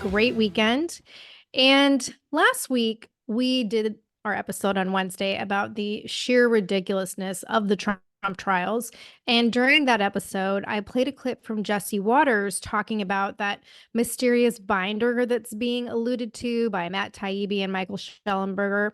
great weekend. And last week, we did our episode on Wednesday about the sheer ridiculousness of the Trump trials. And during that episode, I played a clip from Jesse Waters talking about that mysterious binder that's being alluded to by Matt Taibbi and Michael Schellenberger.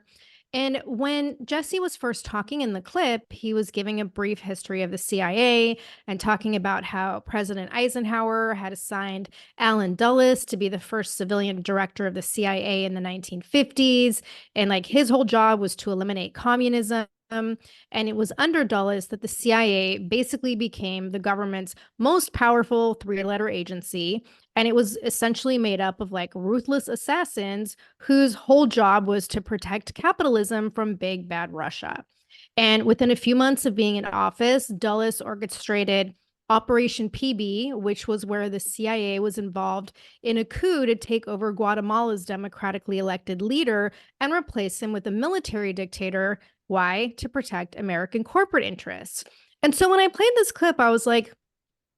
And when Jesse was first talking in the clip, he was giving a brief history of the CIA and talking about how President Eisenhower had assigned Alan Dulles to be the first civilian director of the CIA in the 1950s. And like his whole job was to eliminate communism. And it was under Dulles that the CIA basically became the government's most powerful three-letter agency. And it was essentially made up of like ruthless assassins whose whole job was to protect capitalism from big bad Russia. And within a few months of being in office, Dulles orchestrated Operation PB, which was where the CIA was involved in a coup to take over Guatemala's democratically elected leader and replace him with a military dictator. Why? To protect American corporate interests. And so when I played this clip, I was like,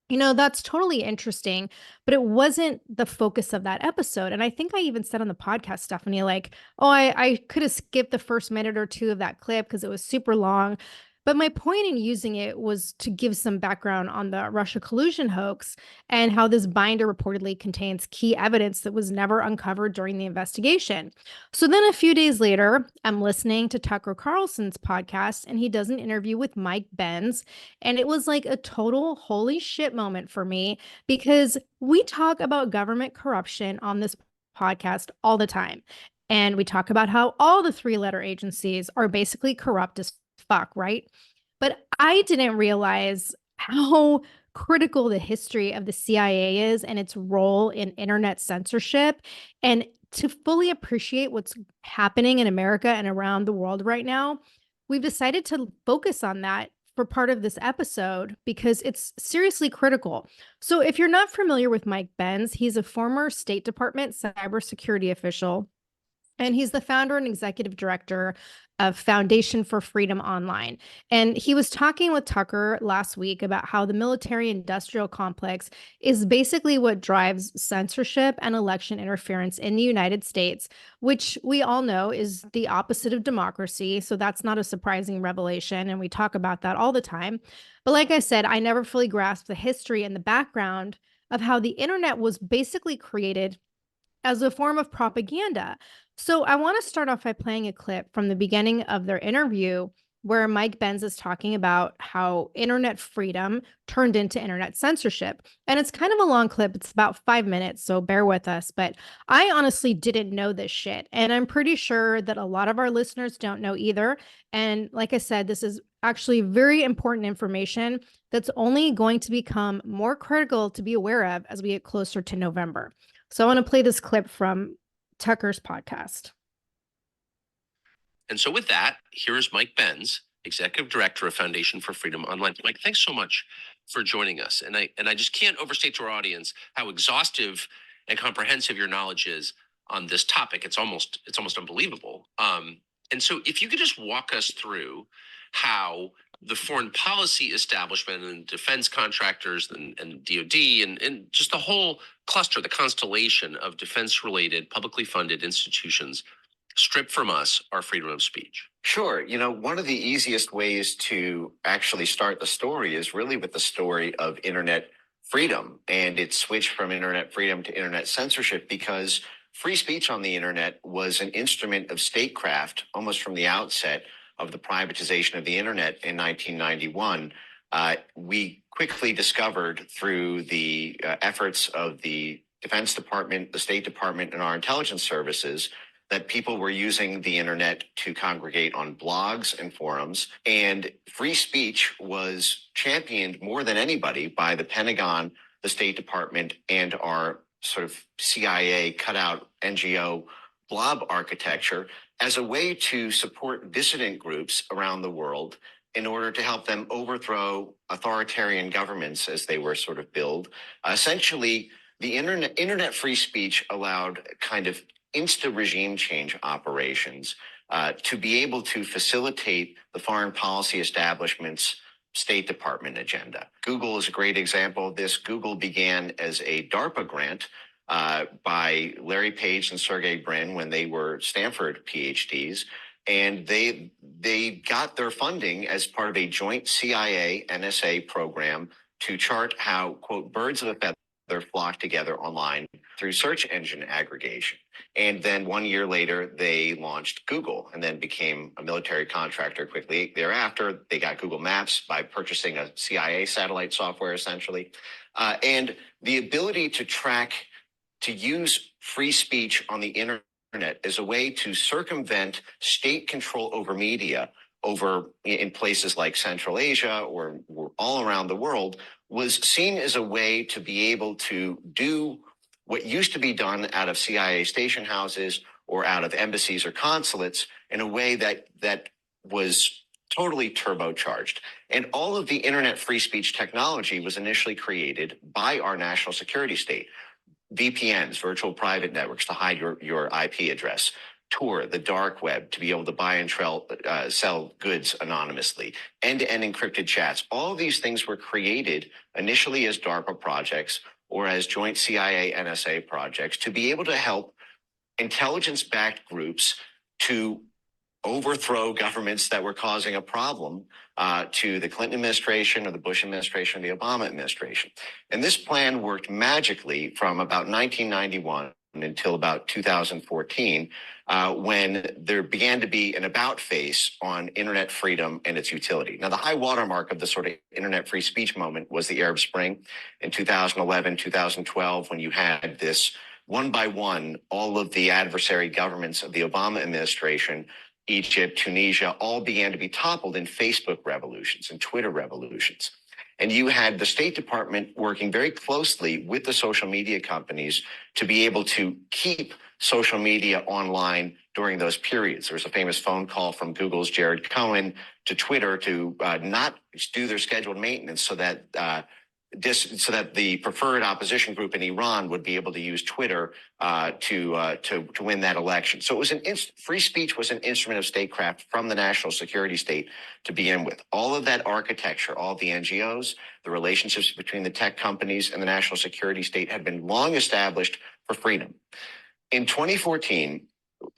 that's totally interesting, but it wasn't the focus of that episode. And I think I even said on the podcast, Stephanie, like, oh, I could have skipped the first minute or two of that clip because it was super long. But my point in using it was to give some background on the Russia collusion hoax and how this binder reportedly contains key evidence that was never uncovered during the investigation. So then a few days later, I'm listening to Tucker Carlson's podcast, and he does an interview with Mike Benz. And it was like a total holy shit moment for me because we talk about government corruption on this podcast all the time. And we talk about how all the three-letter agencies are basically corrupt as fuck, right? But I didn't realize how critical the history of the CIA is and its role in internet censorship. And to fully appreciate what's happening in America and around the world right now, we've decided to focus on that for part of this episode because it's seriously critical. So if you're not familiar with Mike Benz, he's a former State Department cybersecurity official, and he's the founder and executive director of Foundation for Freedom Online. And he was talking with Tucker last week about how the military industrial complex is basically what drives censorship and election interference in the United States, which we all know is the opposite of democracy. So that's not a surprising revelation. And we talk about that all the time. But like I said, I never fully grasped the history and the background of how the internet was basically created as a form of propaganda. So I want to start off by playing a clip from the beginning of their interview where Mike Benz is talking about how internet freedom turned into internet censorship. And it's kind of a long clip. It's about 5 minutes, so bear with us. But I honestly didn't know this shit. And I'm pretty sure that a lot of our listeners don't know either. And like I said, this is actually very important information that's only going to become more critical to be aware of as we get closer to November. So I want to play this clip from Tucker's podcast. And so with that, here is Mike Benz, Executive Director of Foundation for Freedom Online. Mike, thanks so much for joining us. And I just can't overstate to our audience how exhaustive and comprehensive your knowledge is on this topic. It's almost unbelievable. And so if you could just walk us through how the foreign policy establishment and defense contractors and DOD and just the whole cluster, the constellation of defense-related publicly funded institutions strip from us our freedom of speech. Sure. One of the easiest ways to actually start the story is really with the story of internet freedom and its switch from internet freedom to internet censorship, because free speech on the internet was an instrument of statecraft almost from the outset of the privatization of the internet in 1991. We quickly discovered through the efforts of the Defense Department, the State Department, and our intelligence services that people were using the internet to congregate on blogs and forums. And free speech was championed more than anybody by the Pentagon, the State Department, and our sort of CIA cutout NGO blob architecture as a way to support dissident groups around the world in order to help them overthrow authoritarian governments as they were sort of billed. Essentially, the internet free speech allowed kind of insta-regime change operations to be able to facilitate the foreign policy establishment's State Department agenda. Google is a great example of this. Google began as a DARPA grant by Larry Page and Sergey Brin when they were Stanford PhDs. And they got their funding as part of a joint CIA NSA program to chart how, quote, birds of a feather flock together online through search engine aggregation. And then 1 year later, they launched Google and then became a military contractor quickly thereafter. They got Google Maps by purchasing a CIA satellite software, essentially. And the ability to use free speech on the internet as a way to circumvent state control over media in places like Central Asia or all around the world was seen as a way to be able to do what used to be done out of CIA station houses or out of embassies or consulates in a way that was totally turbocharged. And all of the internet free speech technology was initially created by our national security state. VPNs, virtual private networks, to hide your IP address. Tor, the dark web, to be able to buy and sell goods anonymously. End-to-end encrypted chats. All of these things were created initially as DARPA projects or as joint CIA NSA projects to be able to help intelligence-backed groups to overthrow governments that were causing a problem to the Clinton administration or the Bush administration or the Obama administration. And this plan worked magically from about 1991 until about 2014, when there began to be an about face on internet freedom and its utility. Now, the high watermark of the sort of internet free speech moment was the Arab Spring in 2011, 2012, when you had this one by one, all of the adversary governments of the Obama administration, Egypt, Tunisia, all began to be toppled in Facebook revolutions and Twitter revolutions. And you had the State Department working very closely with the social media companies to be able to keep social media online during those periods. There was a famous phone call from Google's Jared Cohen to Twitter to not do their scheduled maintenance so that the preferred opposition group in Iran would be able to use Twitter to win that election. So it was free speech was an instrument of statecraft from the national security state to begin with. All of that architecture, all of the NGOs, the relationships between the tech companies and the national security state had been long established for freedom. In 2014,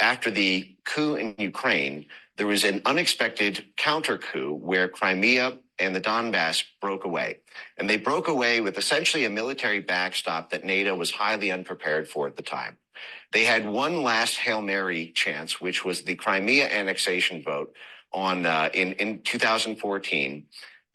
after the coup in Ukraine, there was an unexpected counter coup where Crimea and the Donbass broke away. And they broke away with essentially a military backstop that NATO was highly unprepared for at the time. They had one last Hail Mary chance, which was the Crimea annexation vote in 2014.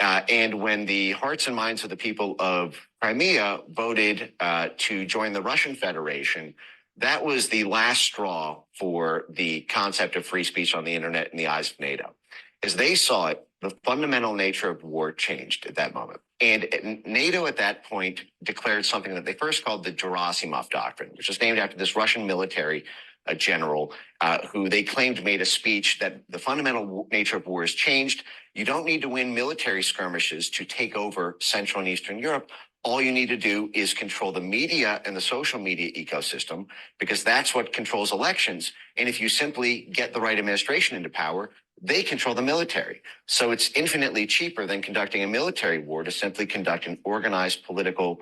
And when the hearts and minds of the people of Crimea voted to join the Russian Federation, that was the last straw for the concept of free speech on the internet in the eyes of NATO. As they saw it, the fundamental nature of war changed at that moment. And NATO at that point declared something that they first called the Gerasimov Doctrine, which was named after this Russian military general who they claimed made a speech that the fundamental nature of war has changed. You don't need to win military skirmishes to take over Central and Eastern Europe. All you need to do is control the media and the social media ecosystem, because that's what controls elections. And if you simply get the right administration into power, they control the military. So it's infinitely cheaper than conducting a military war to simply conduct an organized political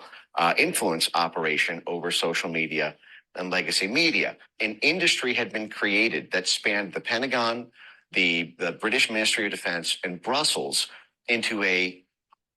influence operation over social media and legacy media. An industry had been created that spanned the Pentagon, the British Ministry of Defense, and Brussels into a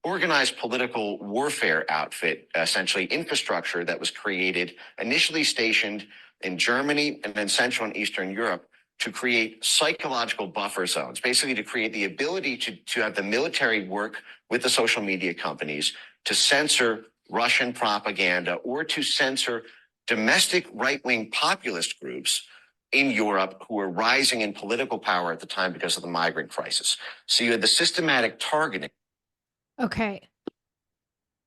organized political warfare outfit, essentially infrastructure that was created, initially stationed in Germany and then Central and Eastern Europe, to create psychological buffer zones, basically to create the ability to have the military work with the social media companies to censor Russian propaganda or to censor domestic right-wing populist groups in Europe who were rising in political power at the time because of the migrant crisis. So you had the systematic targeting. Okay.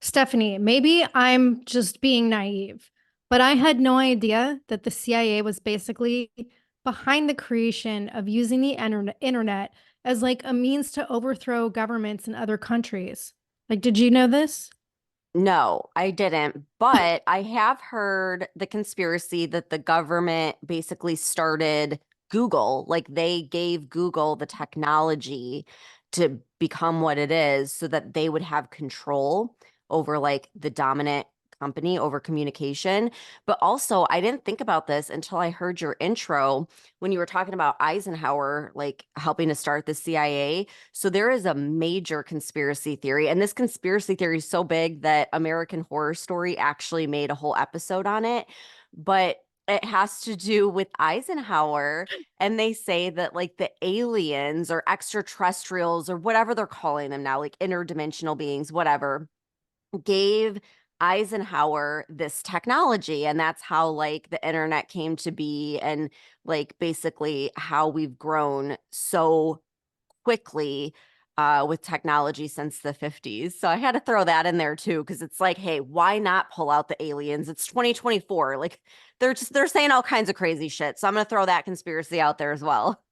Stephanie, maybe I'm just being naive, but I had no idea that the CIA was basically behind the creation of using the internet as like a means to overthrow governments in other countries. Like, did you know this? No, I didn't. But I have heard the conspiracy that the government basically started Google, like they gave Google the technology to become what it is so that they would have control over like the dominant company over communication. But also, I didn't think about this until I heard your intro when you were talking about Eisenhower, like helping to start the CIA. So there is a major conspiracy theory. And this conspiracy theory is so big that American Horror Story actually made a whole episode on it. But it has to do with Eisenhower. And they say that like the aliens or extraterrestrials or whatever they're calling them now, like interdimensional beings, whatever, gave Eisenhower this technology. And that's how like the internet came to be, and like basically how we've grown so quickly with technology since the 50s. So I had to throw that in there too, because it's like, hey, why not pull out the aliens? It's 2024. Like they're saying all kinds of crazy shit. So I'm gonna throw that conspiracy out there as well.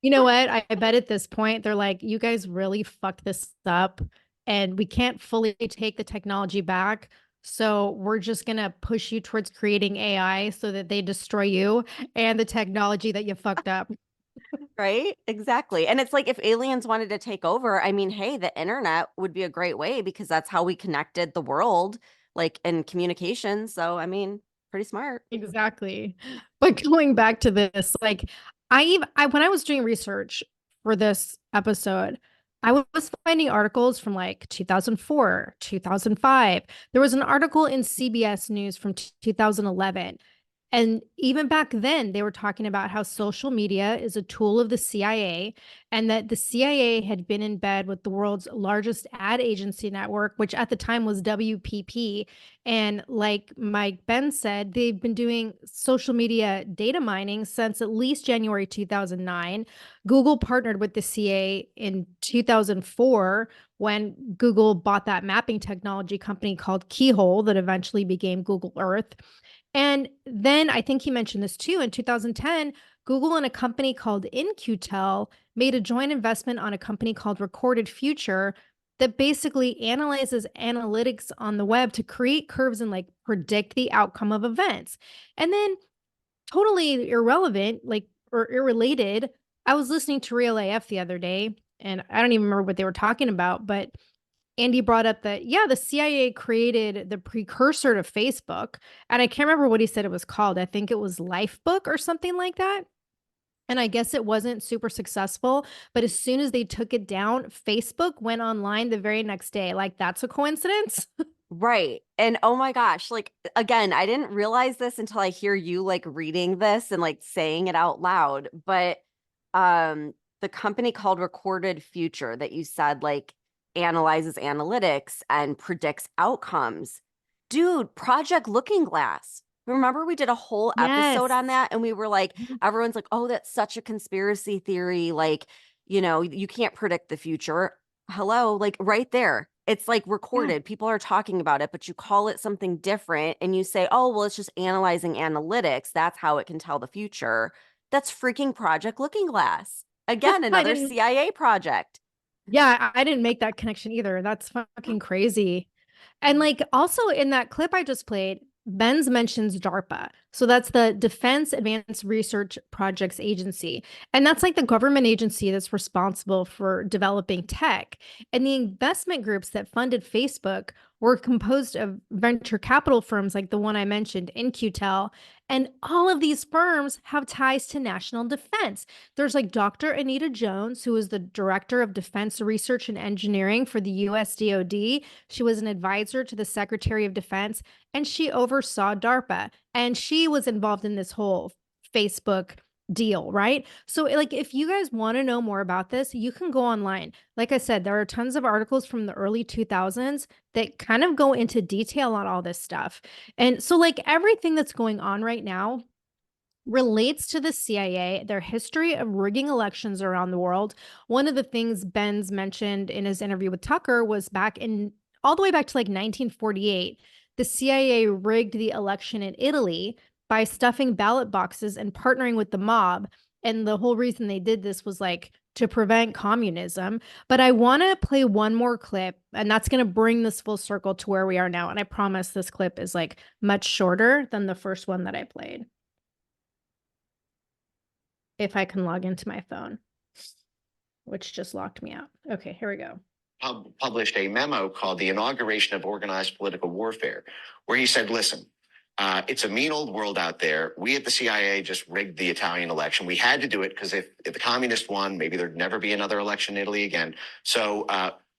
You know what? I bet at this point they're like, you guys really fucked this up and we can't fully take the technology back. So we're just going to push you towards creating AI so that they destroy you and the technology that you fucked up. Right? Exactly. And it's like if aliens wanted to take over, I mean, hey, the internet would be a great way because that's how we connected the world, like in communication. So, I mean, pretty smart. Exactly. But going back to this, like I when I was doing research for this episode, I was finding articles from like 2004, 2005. There was an article in CBS News from 2011. And even back then, they were talking about how social media is a tool of the CIA and that the CIA had been in bed with the world's largest ad agency network, which at the time was WPP. And like Mike Benz said, they've been doing social media data mining since at least January 2009. Google partnered with the CIA in 2004 when Google bought that mapping technology company called Keyhole that eventually became Google Earth. And then I think he mentioned this too. In 2010, Google and a company called InQtel made a joint investment on a company called Recorded Future that basically analyzes analytics on the web to create curves and like predict the outcome of events. And then totally irrelevant, like or irrelated, I was listening to Real AF the other day and I don't even remember what they were talking about, but Andy brought up that, yeah, the CIA created the precursor to Facebook. And I can't remember what he said it was called. I think it was Lifebook or something like that. And I guess it wasn't super successful. But as soon as they took it down, Facebook went online the very next day. Like, that's a coincidence. Right. And oh my gosh, like again, I didn't realize this until I hear you like reading this and like saying it out loud. But the company called Recorded Future that you said like analyzes analytics and predicts outcomes. Dude, Project Looking Glass. Remember we did a whole episode Yes. on that and we were like, everyone's like, oh, that's such a conspiracy theory. Like, you know, you can't predict the future. Hello, like right there. It's like Yeah. recorded. People are talking about it, but you call it something different and you say, oh, well, it's just analyzing analytics. That's how it can tell the future. That's freaking Project Looking Glass. Again, I another didn't. CIA project. Yeah, I didn't make that connection either. That's fucking crazy. And like also in that clip I just played, Benz mentions DARPA. So that's the Defense Advanced Research Projects Agency. And that's like the government agency that's responsible for developing tech. And the investment groups that funded Facebook were composed of venture capital firms like the one I mentioned, InQtel. And all of these firms have ties to national defense. There's like Dr. Anita Jones, who is the director of defense research and engineering for the US DoD. She was an advisor to the Secretary of Defense, and she oversaw DARPA. And she was involved in this whole Facebook deal, right? So, like, if you guys want to know more about this, you can go online. Like I said, there are tons of articles from the early 2000s that kind of go into detail on all this stuff. And so, like, everything that's going on right now relates to the CIA, their history of rigging elections around the world. One of the things Benz mentioned in his interview with Tucker was back in all the way back to like 1948, the CIA rigged the election in Italy by stuffing ballot boxes and partnering with the mob. And the whole reason they did this was like to prevent communism. But I want to play one more clip, and that's going to bring this full circle to where we are now. And I promise this clip is like much shorter than the first one that I played. If I can log into my phone, which just locked me out. Okay, here we go. published a memo called The Inauguration of Organized Political Warfare, where he said, listen, it's a mean old world out there. We at the CIA just rigged the Italian election. We had to do it because if the communists won, maybe there'd never be another election in Italy again. So,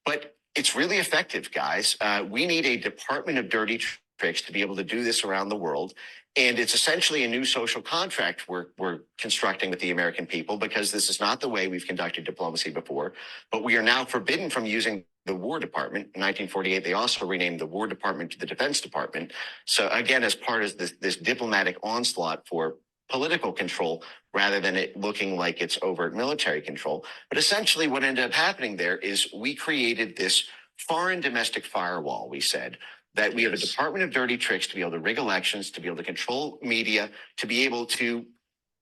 but it's really effective, guys. We need a Department of Dirty Tricks to be able to do this around the world. And it's essentially a new social contract we're constructing with the American people, because this is not the way we've conducted diplomacy before. But we are now forbidden from using the War Department. In 1948, they also renamed the War Department to the Defense Department. So again, as part of this diplomatic onslaught for political control, rather than it looking like it's overt military control. But essentially what ended up happening there is we created this foreign domestic firewall, we said, that we have a Department of Dirty Tricks to be able to rig elections, to be able to control media, to be able to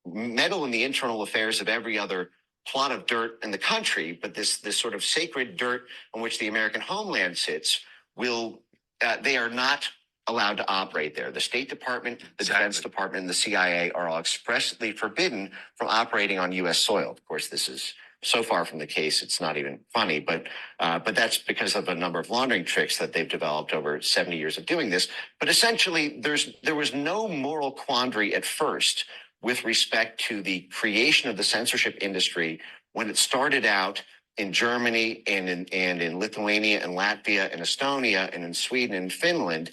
meddle in the internal affairs of every other plot of dirt in the country. But this sort of sacred dirt on which the American homeland sits they are not allowed to operate there. The State Department, the Defense Department, and the CIA are all expressly forbidden from operating on U.S. soil. Of course, this is so far from the case, it's not even funny, but that's because of a number of laundering tricks that they've developed over 70 years of doing this. But essentially, there was no moral quandary at first with respect to the creation of the censorship industry when it started out in Germany and in Lithuania and Latvia and Estonia and in Sweden and Finland.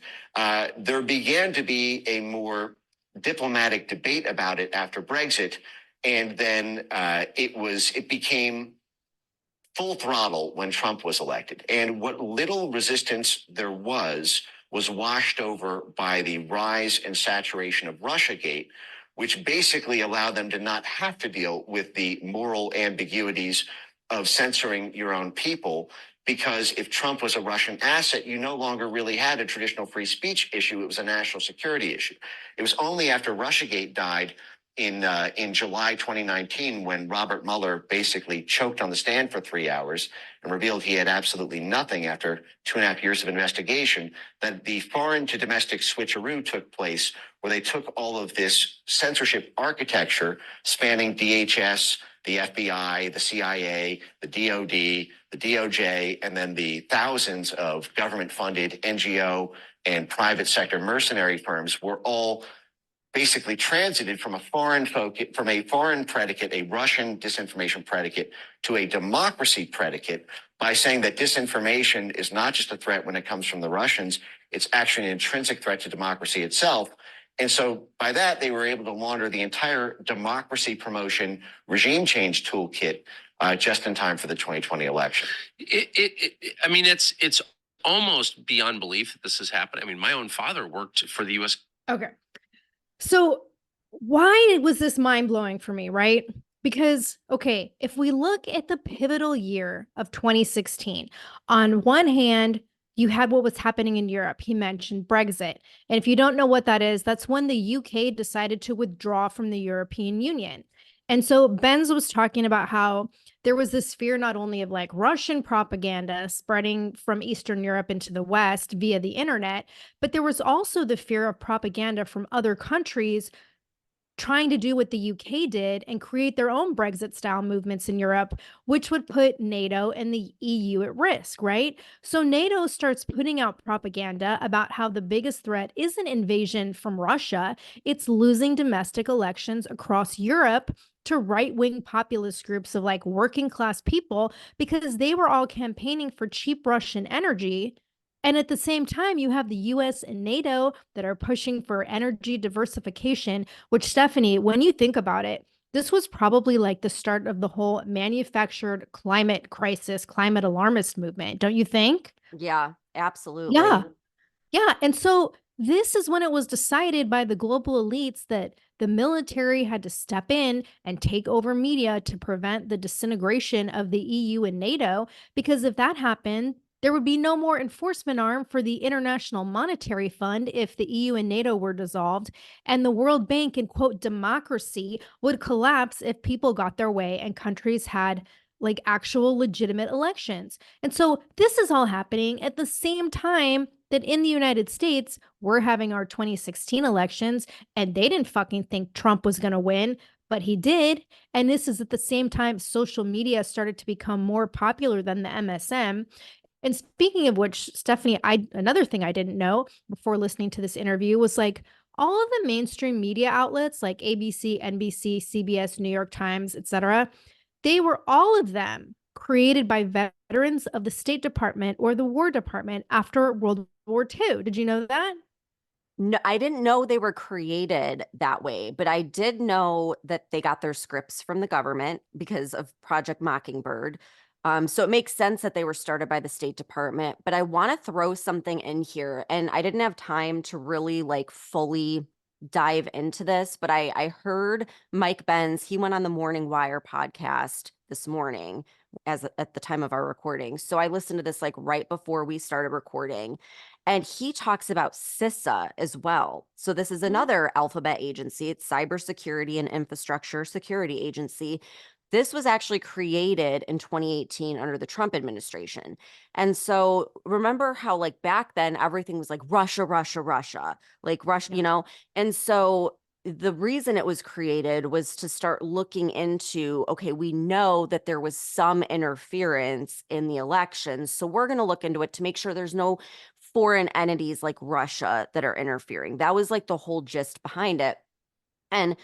There began to be a more diplomatic debate about it after Brexit. And then it became full throttle when Trump was elected. And what little resistance there was washed over by the rise and saturation of Russiagate, which basically allowed them to not have to deal with the moral ambiguities of censoring your own people. Because if Trump was a Russian asset, you no longer really had a traditional free speech issue. It was a national security issue. It was only after Russiagate died in July 2019, when Robert Mueller basically choked on the stand for 3 hours and revealed he had absolutely nothing after 2.5 years of investigation, that the foreign to domestic switcheroo took place, where they took all of this censorship architecture spanning DHS, the FBI, the CIA, the DOD, the DOJ, and then the thousands of government-funded NGO and private sector mercenary firms were all basically transited from a foreign predicate, a Russian disinformation predicate, to a democracy predicate, by saying that disinformation is not just a threat when it comes from the Russians, it's actually an intrinsic threat to democracy itself. And so by that, they were able to launder the entire democracy promotion regime change toolkit just in time for the 2020 election. I mean, it's almost beyond belief that this has happened. I mean, my own father worked for the U.S. Okay. So why was this mind-blowing for me, right? Because, okay, if we look at the pivotal year of 2016, on one hand, you had what was happening in Europe. He mentioned Brexit. And if you don't know what that is, that's when the UK decided to withdraw from the European Union. And so Benz was talking about how there was this fear not only of like Russian propaganda spreading from Eastern Europe into the West via the internet, but there was also the fear of propaganda from other countries trying to do what the UK did and create their own Brexit-style movements in Europe, which would put NATO and the EU at risk, right? So NATO starts putting out propaganda about how the biggest threat isn't invasion from Russia, it's losing domestic elections across Europe to right-wing populist groups of like working class people, because they were all campaigning for cheap Russian energy. And at the same time, you have the US and NATO that are pushing for energy diversification, which, Stephanie, when you think about it, this was probably like the start of the whole manufactured climate crisis, climate alarmist movement, don't you think? Yeah, absolutely. Yeah. And so this is when it was decided by the global elites that the military had to step in and take over media to prevent the disintegration of the EU and NATO, because if that happened, there would be no more enforcement arm for the International Monetary Fund if the EU and NATO were dissolved, and the World Bank and quote democracy would collapse if people got their way and countries had like actual legitimate elections. And so this is all happening at the same time that in the United States, we're having our 2016 elections, and they didn't fucking think Trump was going to win. but he did. And this is at the same time social media started to become more popular than the MSM. And speaking of which, Stephanie, another thing I didn't know before listening to this interview was like all of the mainstream media outlets like ABC, NBC, CBS, New York Times, etc. They were all of them created by veterans of the State Department or the War Department after World War II. Did you know that? No, I didn't know they were created that way, but I did know that they got their scripts from the government because of Project Mockingbird. So it makes sense that they were started by the State Department. But I want to throw something in here, and I didn't have time to really like fully dive into this, but I heard Mike Benz, he went on the Morning Wire podcast this morning as at the time of our recording. So I listened to this like right before we started recording. And he talks about CISA as well. So this is another alphabet agency. It's Cybersecurity and Infrastructure Security Agency. This was actually created in 2018 under the Trump administration. And so remember how like back then everything was like Russia, Russia, Russia, like Russia, you know? And so the reason it was created was to start looking into, okay, we know that there was some interference in the elections. So we're going to look into it to make sure there's no foreign entities like Russia that are interfering. That was like the whole gist behind it. And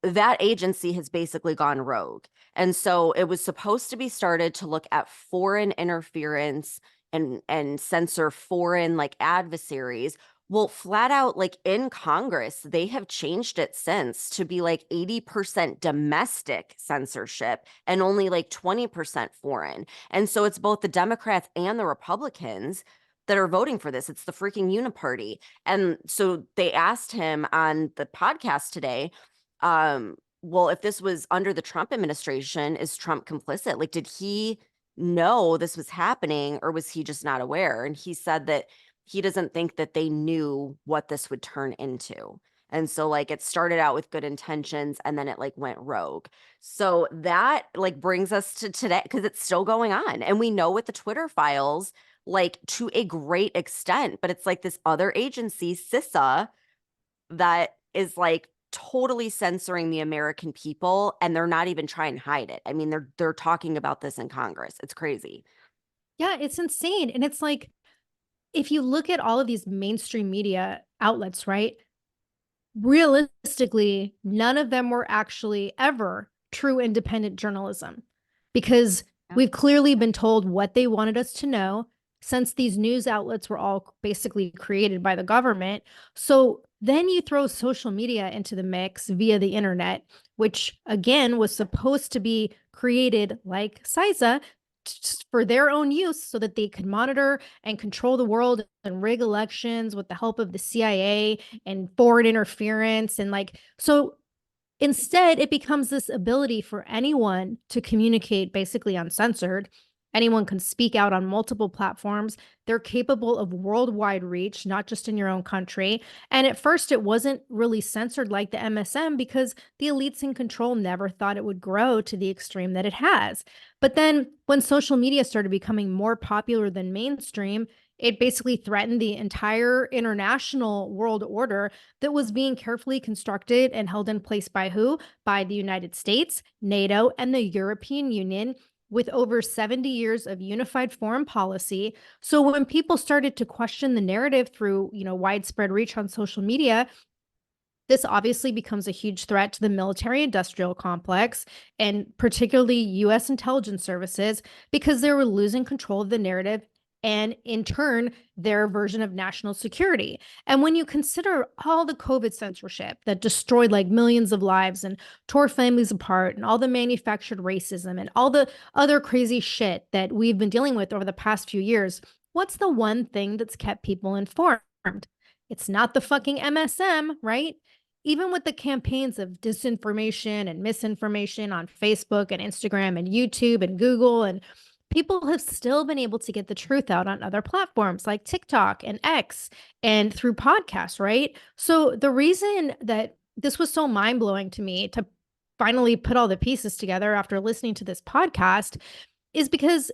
that agency has basically gone rogue. And so it was supposed to be started to look at foreign interference and censor foreign like adversaries. Well, flat out, like in Congress, they have changed it since to be like 80% domestic censorship and only like 20% foreign. And so it's both the Democrats and the Republicans that are voting for this. It's the freaking uniparty. And so they asked him on the podcast today, well, if this was under the Trump administration, is Trump complicit? Like, did he know this was happening or was he just not aware? And he said that he doesn't think that they knew what this would turn into. And so like it started out with good intentions and then it like went rogue. So that like brings us to today because it's still going on. And we know with the Twitter files, like to a great extent, but it's like this other agency, CISA, that is like totally censoring the American people and they're not even trying to hide it. I mean, they're talking about this in Congress. It's crazy. Yeah, it's insane. And it's like, if you look at all of these mainstream media outlets, right? Realistically, none of them were actually ever true independent journalism because we've clearly been told what they wanted us to know since these news outlets were all basically created by the government. So then you throw social media into the mix via the internet, which again was supposed to be created like CISA for their own use so that they could monitor and control the world and rig elections with the help of the CIA and foreign interference. And like, so instead, it becomes this ability for anyone to communicate basically uncensored. Anyone can speak out on multiple platforms. They're capable of worldwide reach, not just in your own country. And at first, it wasn't really censored like the MSM because the elites in control never thought it would grow to the extreme that it has. But then when social media started becoming more popular than mainstream, it basically threatened the entire international world order that was being carefully constructed and held in place by who? By the United States, NATO, and the European Union, with over 70 years of unified foreign policy. So when people started to question the narrative through, widespread reach on social media, this obviously becomes a huge threat to the military industrial complex and particularly US intelligence services because they were losing control of the narrative and in turn, their version of national security. And when you consider all the COVID censorship that destroyed like millions of lives and tore families apart and all the manufactured racism and all the other crazy shit that we've been dealing with over the past few years, what's the one thing that's kept people informed? It's not the fucking MSM, right? Even with the campaigns of disinformation and misinformation on Facebook and Instagram and YouTube and Google, and people have still been able to get the truth out on other platforms like TikTok and X and through podcasts, right? So the reason that this was so mind-blowing to me to finally put all the pieces together after listening to this podcast is because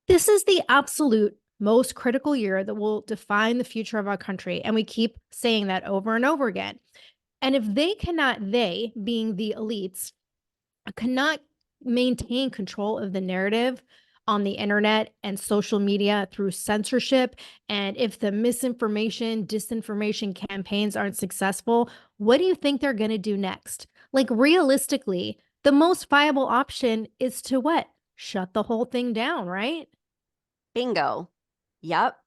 this is the absolute most critical year that will define the future of our country. And we keep saying that over and over again. And if they being the elites, cannot maintain control of the narrative on the internet and social media through censorship, and if the misinformation, disinformation campaigns aren't successful, what do you think they're going to do next? Like, realistically, the most viable option is to what? Shut the whole thing down, right? Bingo. Yep.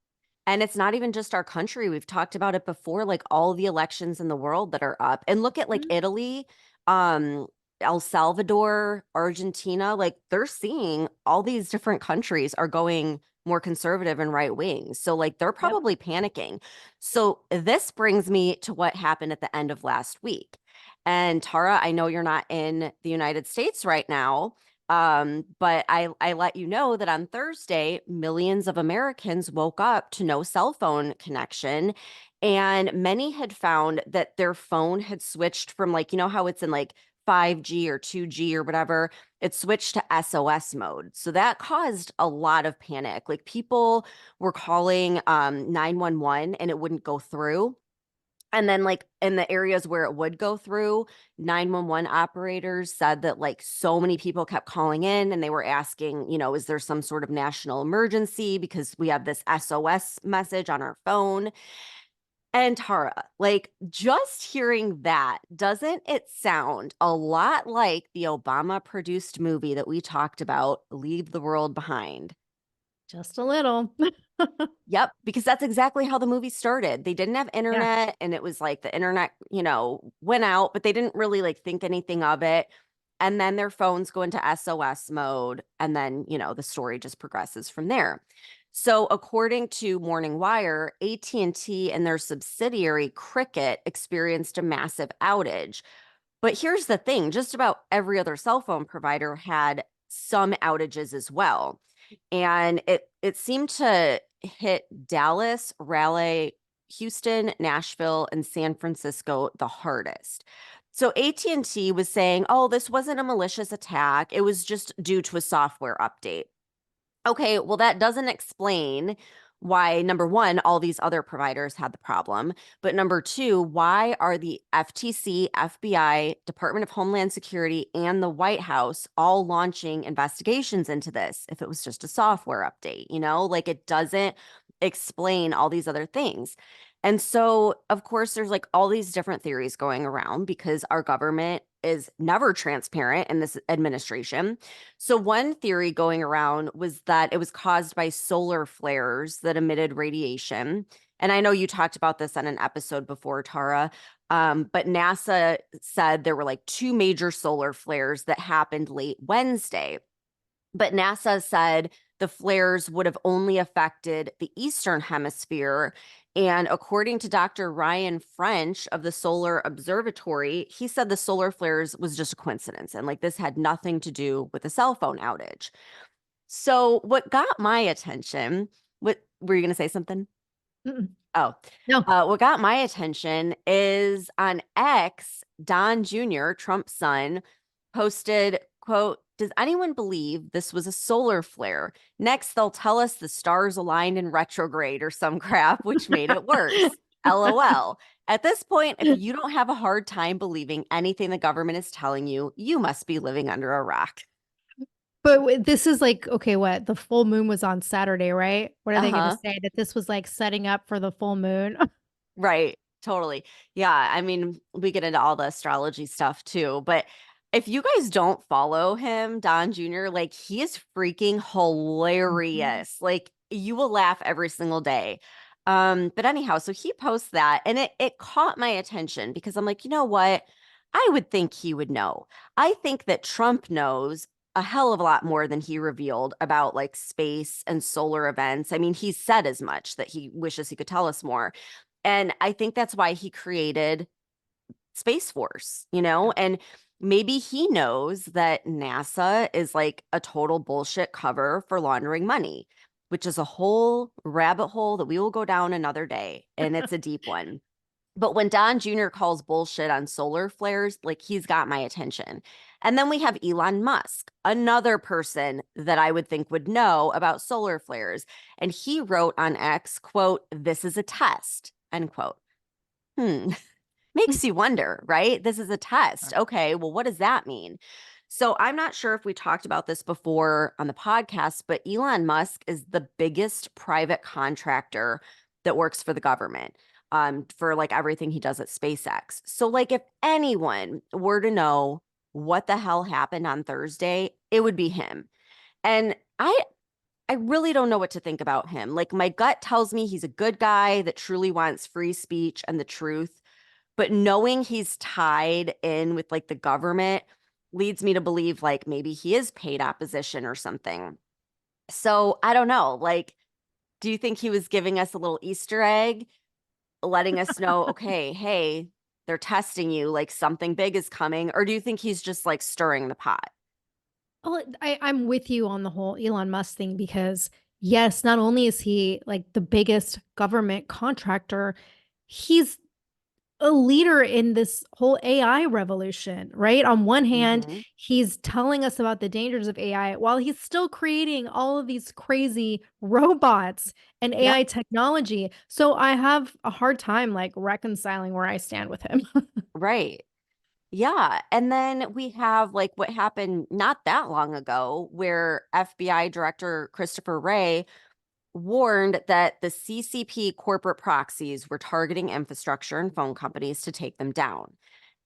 And it's not even just our country. We've talked about it before, like all the elections in the world that are up. And look at like Mhm. Italy, um, El Salvador, Argentina, like they're seeing all these different countries are going more conservative and right wing. So like they're Yep. probably panicking. So this brings me to what happened at the end of last week. And Tara, I know you're not in the United States right now. But I let you know that on Thursday, millions of Americans woke up to no cell phone connection. And many had found that their phone had switched from like, you know, how it's in like 5G or 2G or whatever, it switched to SOS mode. So that caused a lot of panic. Like people were calling 911 and it wouldn't go through. And then, like, in the areas where it would go through, 911 operators said that, like, so many people kept calling in and they were asking, you know, is there some sort of national emergency because we have this SOS message on our phone? And Tara, like, just hearing that, doesn't it sound a lot like the Obama produced movie that we talked about, Leave the World Behind? Just a little. Yep, because that's exactly how the movie started. They didn't have Yeah. internet and it was like the internet, you know, went out, but they didn't really like think anything of it. And then their phones go into SOS mode and then, you know, the story just progresses from there. So, according to Morning Wire, AT&T and their subsidiary Cricket experienced a massive outage. But here's the thing, just about every other cell phone provider had some outages as well. And it seemed to hit Dallas, Raleigh, Houston, Nashville, and San Francisco the hardest. So AT&T was saying, "Oh, this wasn't a malicious attack. It was just due to a software update." Okay, well, that doesn't explain why, number one, all these other providers had the problem. But number two, why are the FTC, FBI, Department of Homeland Security, and the White House all launching investigations into this if it was just a software update? You know, like it doesn't explain all these other things. And so, of course, there's like all these different theories going around because our government is never transparent in this administration. So, one theory going around was that it was caused by solar flares that emitted radiation. And I know you talked about this on an episode before, Tara, but NASA said there were like two major solar flares that happened late Wednesday. But NASA said the flares would have only affected the Eastern Hemisphere. And according to Dr. Ryan French of the Solar Observatory, he said the solar flares was just a coincidence and like this had nothing to do with the cell phone outage. So, what got my attention, what were you going to say something? Mm-mm. Oh, No. what got my attention is on X, Don Jr., Trump's son, posted, quote, "Does anyone believe this was a solar flare? Next, they'll tell us the stars aligned in retrograde or some crap, which made it worse. LOL. At this point, if you don't have a hard time believing anything the government is telling you, you must be living under a rock." But this is like, okay, what? The full moon was on Saturday, right? What are they going to Uh-huh. say? That this was like setting up for the full moon? Right. Totally. Yeah. I mean, we get into all the astrology stuff too. But if you guys don't follow him, Don Jr., like he is freaking Mhm. hilarious. Like you will laugh every single day. But anyhow, so he posts that and it caught my attention because I'm like, you know what? I would think he would know. I think that Trump knows a hell of a lot more than he revealed about like space and solar events. I mean, he said as much that he wishes he could tell us more. And I think that's why he created Space Force, you know? Yeah. And maybe he knows that NASA is like a total bullshit cover for laundering money, which is a whole rabbit hole that we will go down another day. And it's a deep one. But when Don Jr. calls bullshit on solar flares, like he's got my attention. And then we have Elon Musk, another person that I would think would know about solar flares. And he wrote on X, quote, "This is a test," end quote. Hmm. makes you wonder, right? This is a test. Okay, well, what does that mean? So I'm not sure if we talked about this before on the podcast, but Elon Musk is the biggest private contractor that works for the government for like everything he does at SpaceX. So like if anyone were to know what the hell happened on Thursday, it would be him. And I really don't know what to think about him. Like my gut tells me he's a good guy that truly wants free speech and the truth, but knowing he's tied in with like the government leads me to believe like maybe he is paid opposition or something. So I don't know. Like, do you think he was giving us a little Easter egg, letting us know, okay, hey, they're testing you, like something big is coming? Or do you think he's just like stirring the pot? Well, I'm with you on the whole Elon Musk thing because, yes, not only is he like the biggest government contractor, he's a leader in this whole AI revolution, right? On one hand, Mhm. he's telling us about the dangers of AI while he's still creating all of these crazy robots and Yep. AI technology. So I have a hard time like reconciling where I stand with him. Right. Yeah. And then we have like what happened not that long ago, where FBI Director Christopher Wray warned that the CCP corporate proxies were targeting infrastructure and phone companies to take them down.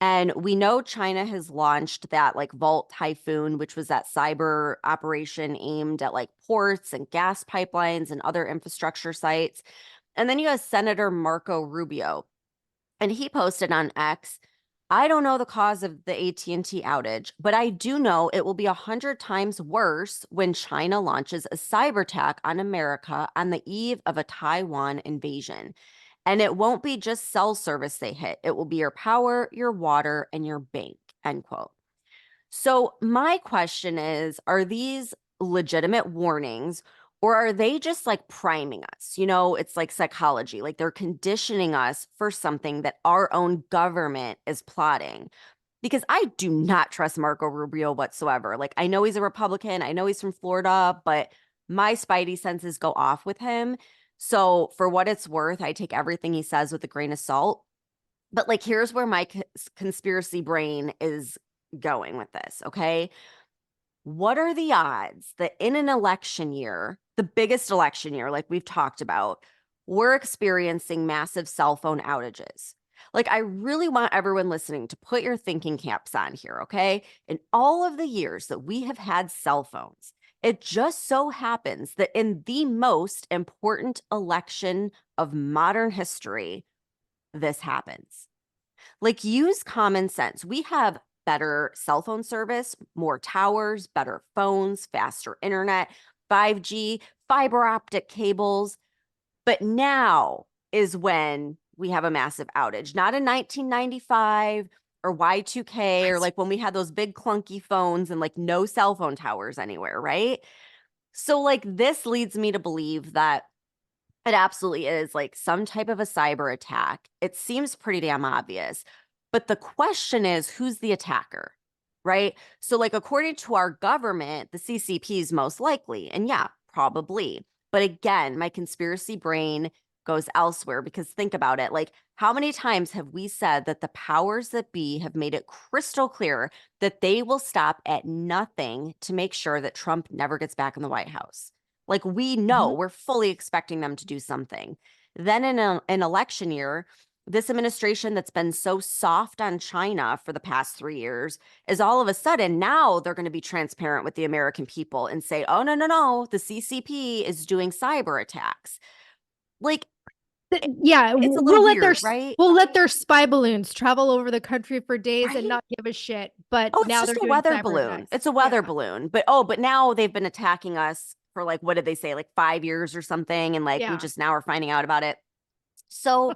And we know China has launched that like Vault Typhoon, which was that cyber operation aimed at like ports and gas pipelines and other infrastructure sites. And then you have Senator Marco Rubio, and he posted on X, I don't know the cause of the AT&T outage, but I do know it will be 100 times worse when China launches a cyber attack on America on the eve of a Taiwan invasion. And it won't be just cell service they hit. It will be your power, your water, and your bank, end quote. So my question is, are these legitimate warnings or are they just like priming us? You know, it's like psychology, like they're conditioning us for something that our own government is plotting. Because I do not trust Marco Rubio whatsoever. Like I know he's a Republican, I know he's from Florida, but my spidey senses go off with him. So for what it's worth, I take everything he says with a grain of salt. But like here's where my conspiracy brain is going with this, okay? What are the odds that in an election year, the biggest election year, like we've talked about, we're experiencing massive cell phone outages? Like, I really want everyone listening to put your thinking caps on here, okay? In all of the years that we have had cell phones, it just so happens that in the most important election of modern history, this happens. Like, use common sense. We have better cell phone service, more towers, better phones, faster internet, 5G, fiber optic cables. But now is when we have a massive outage, not in 1995 or Y2K or like when we had those big clunky phones and like no cell phone towers anywhere, right? So, like, this leads me to believe that it absolutely is like some type of a cyber attack. It seems pretty damn obvious. But the question is, who's the attacker? Right? So, like, according to our government, the CCP is most likely. And yeah, probably. But again, my conspiracy brain goes elsewhere because think about it. Like, how many times have we said that the powers that be have made it crystal clear that they will stop at nothing to make sure that Trump never gets back in the White House? Like we know, Mhm. we're fully expecting them to do something. Then in an election year, this administration that's been so soft on China for the past 3 years is all of a sudden now they're going to be transparent with the American people and say, oh, no, no, no, the CCP is doing cyber attacks. Like, Yeah, it's a little weird, right? we'll let their spy balloons travel over the country for days and Right? not give a shit. But Oh, it's now just they're a doing weather cyber balloon. attacks. It's a weather Yeah. balloon. But now they've been attacking us for like, what did they say? Like 5 years or something. And like, we Yeah. just now are finding out about it. So,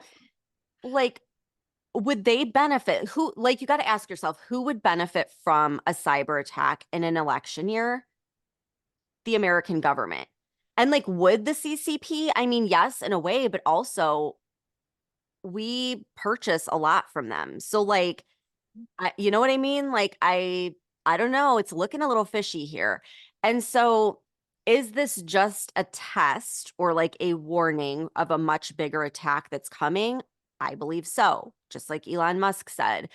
like, would they benefit? Who, like, you got to ask yourself, who would benefit from a cyber attack in an election year? The American government. And like, would the CCP? I mean, yes, in a way, but also we purchase a lot from them. So, like, you know what I mean? Like, I don't know. It's looking a little fishy here. And so, is this just a test or like a warning of a much bigger attack that's coming? I believe so. just like Elon Musk said.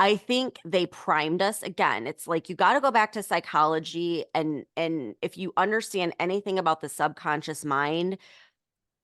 I think they primed us again. It's like you got to go back to psychology, and if you understand anything about the subconscious mind,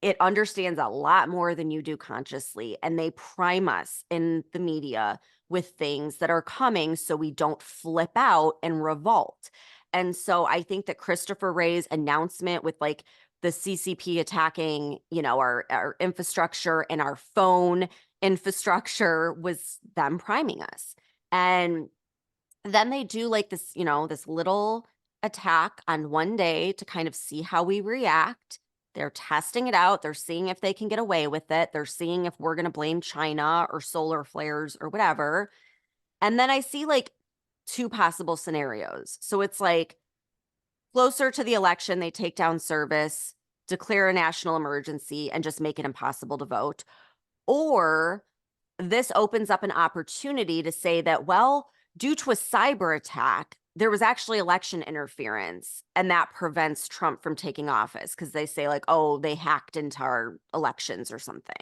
it understands a lot more than you do consciously, and they prime us in the media with things that are coming so we don't flip out and revolt. And so I think that Christopher Wray's announcement with like the CCP attacking, our infrastructure and our phone infrastructure was them priming us. And then they do like this, this little attack on one day to kind of see how we react. They're testing it out. They're seeing if they can get away with it. They're seeing if we're going to blame China or solar flares or whatever. And then I see like two possible scenarios. So it's like closer to the election, they take down service, declare a national emergency, and just make it impossible to vote. Or this opens up an opportunity to say that, well, due to a cyber attack, there was actually election interference, and that prevents Trump from taking office because they say like, oh, they hacked into our elections or something,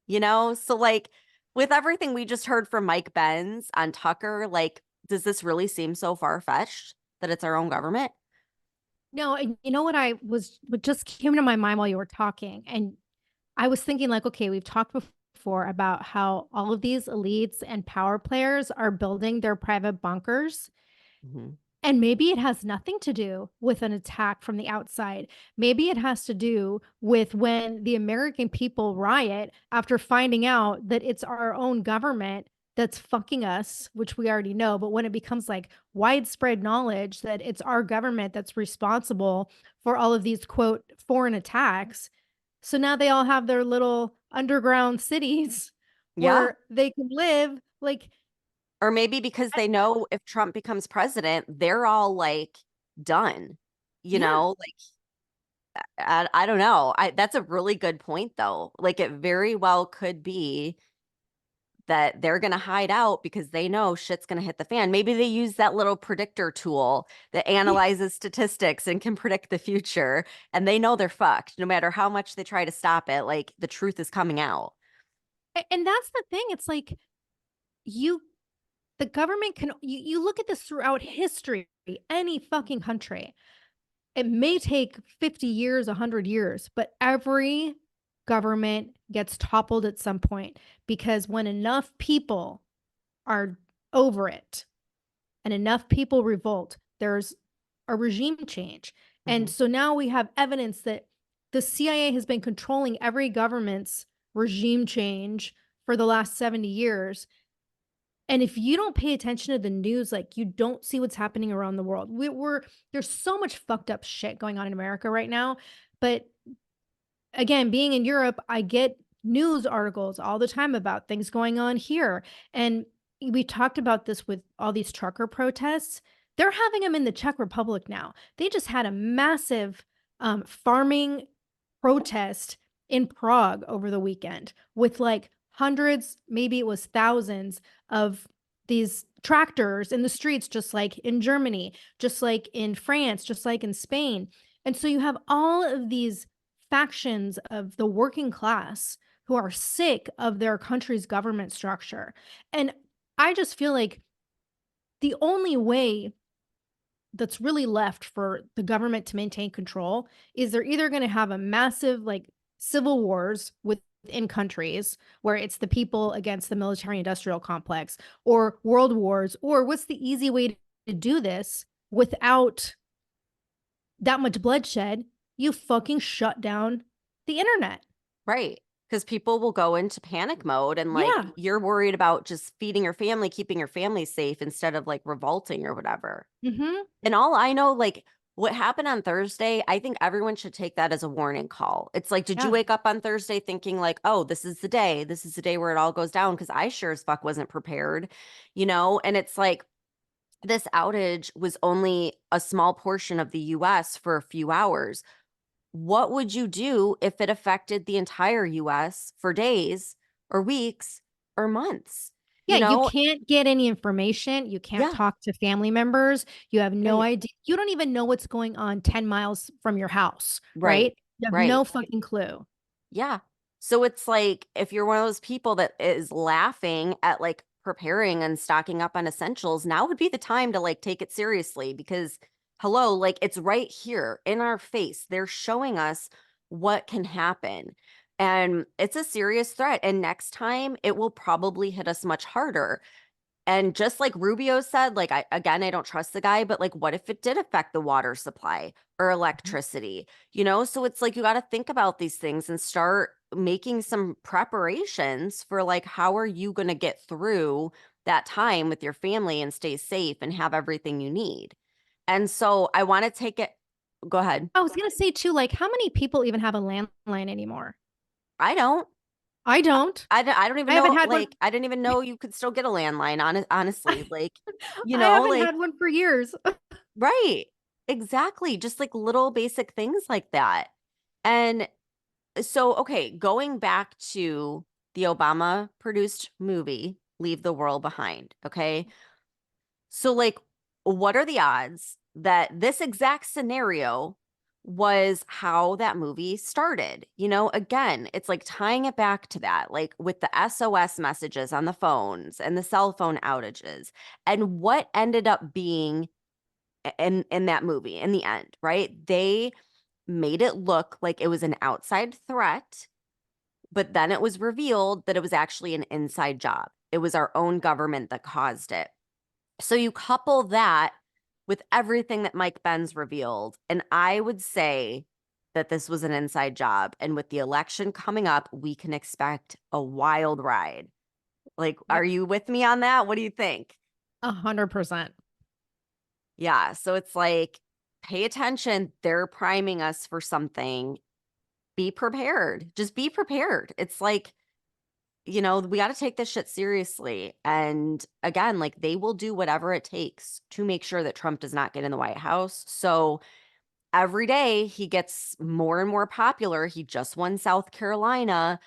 So like with everything we just heard from Mike Benz on Tucker, like, does this really seem so far-fetched that it's our own government? No, and you know what just came to my mind while you were talking, and I was thinking like, okay, we've talked before about how all of these elites and power players are building their private bunkers. Mhm. And maybe it has nothing to do with an attack from the outside. Maybe it has to do with when the American people riot after finding out that it's our own government that's fucking us, which we already know. But when it becomes like widespread knowledge that it's our government that's responsible for all of these, quote, foreign attacks. So now they all have their little underground cities Yeah. where they can live. Like, Or maybe because they know if Trump becomes president, they're all like done, yeah. like I don't know. That's a really good point though. Like it very well could be that they're going to hide out because they know shit's going to hit the fan. Maybe they use that little predictor tool that analyzes statistics and can predict the future, and they know they're fucked no matter how much they try to stop it. Like the truth is coming out. And that's the thing. It's like the government can, you look at this throughout history, any fucking country. It may take 50 years, 100 years, but every government gets toppled at some point because when enough people are over it and enough people revolt, there's a regime change. And Mhm. so now we have evidence that the CIA has been controlling every government's regime change for the last 70 years. And if you don't pay attention to the news, like you don't see what's happening around the world. There's so much fucked up shit going on in America right now. But again, being in Europe, I get news articles all the time about things going on here. And we talked about this with all these trucker protests. They're having them in the Czech Republic now. They just had a massive farming protest in Prague over the weekend with like hundreds, maybe it was thousands of these tractors in the streets, just like in Germany, just like in France, just like in Spain. And so you have all of these factions of the working class who are sick of their country's government structure. And I just feel like the only way that's really left for the government to maintain control is they're either going to have a massive like civil wars within countries where it's the people against the military industrial complex, or world wars, or what's the easy way to do this without that much bloodshed? You fucking shut down the internet. Right. Because people will go into panic mode and like Yeah. you're worried about just feeding your family, keeping your family safe instead of like revolting or whatever. Mm-hmm. And all I know, like what happened on Thursday, I think everyone should take that as a warning call. It's like, did you Yeah. wake up on Thursday thinking like, oh, this is the day. This is the day where it all goes down? Because I sure as fuck wasn't prepared, And it's like this outage was only a small portion of the US for a few hours. What would you do if it affected the entire US for days or weeks or months? Yeah, You you know? can't get any information. You can't Yeah, talk to family members. You have no right, idea. You don't even know what's going on 10 miles from your house, right, right? You have right. no fucking clue. Yeah. So it's like, if you're one of those people that is laughing at like preparing and stocking up on essentials, now would be the time to like take it seriously, because hello, like it's right here in our face. They're showing us what can happen. And it's a serious threat. And next time it will probably hit us much harder. And just like Rubio said, like, I don't trust the guy, but like, what if it did affect the water supply or electricity? So it's like, you got to think about these things and start making some preparations for like, how are you going to get through that time with your family and stay safe and have everything you need? And so I want to take it. Go ahead. I was going to say too, like, how many people even have a landline anymore? I don't. I don't. I don't even I haven't know. had one. Like, I didn't even know you could still get a landline. Honestly, like, I haven't like, had one for years. right. Exactly. Just like little basic things like that. And so, okay, going back to the Obama produced movie, Leave the World Behind. Okay. So, like, what are the odds that this exact scenario was how that movie started? Again, it's like tying it back to that, like with the SOS messages on the phones and the cell phone outages, and what ended up being in that movie in the end, right? They made it look like it was an outside threat, but then it was revealed that it was actually an inside job. It was our own government that caused it. So you couple that with everything that Mike Benz revealed, and I would say that this was an inside job. And with the election coming up, we can expect a wild ride. Like, are you with me on that? What do you think? 100%. Yeah. So it's like, pay attention. They're priming us for something. Be prepared. Just be prepared. It's like, we got to take this shit seriously. And again, like, they will do whatever it takes to make sure that Trump does not get in the White House. So every day he gets more and more popular. He just won South Carolina.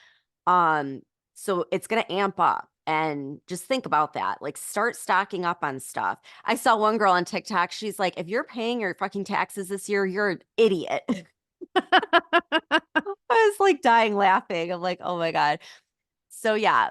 So it's going to amp up. And just think about that. Like, start stocking up on stuff. I saw one girl on TikTok. She's like, if you're paying your fucking taxes this year, you're an idiot. I was like dying laughing. I'm like, oh my God. So yeah,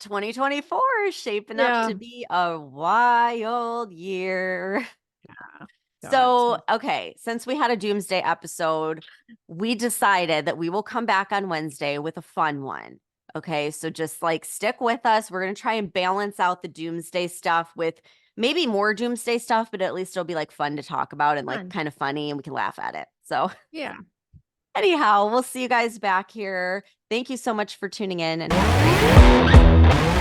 2024 is shaping up to be a wild year. Yeah. So, okay, since we had a doomsday episode, we decided that we will come back on Wednesday with a fun one. Okay, so just like stick with us. We're going to try and balance out the doomsday stuff with maybe more doomsday stuff, but at least it'll be like fun to talk about and like kind of funny, and we can laugh at it. So, yeah. Anyhow, we'll see you guys back here. Thank you so much for tuning in, and have a great day.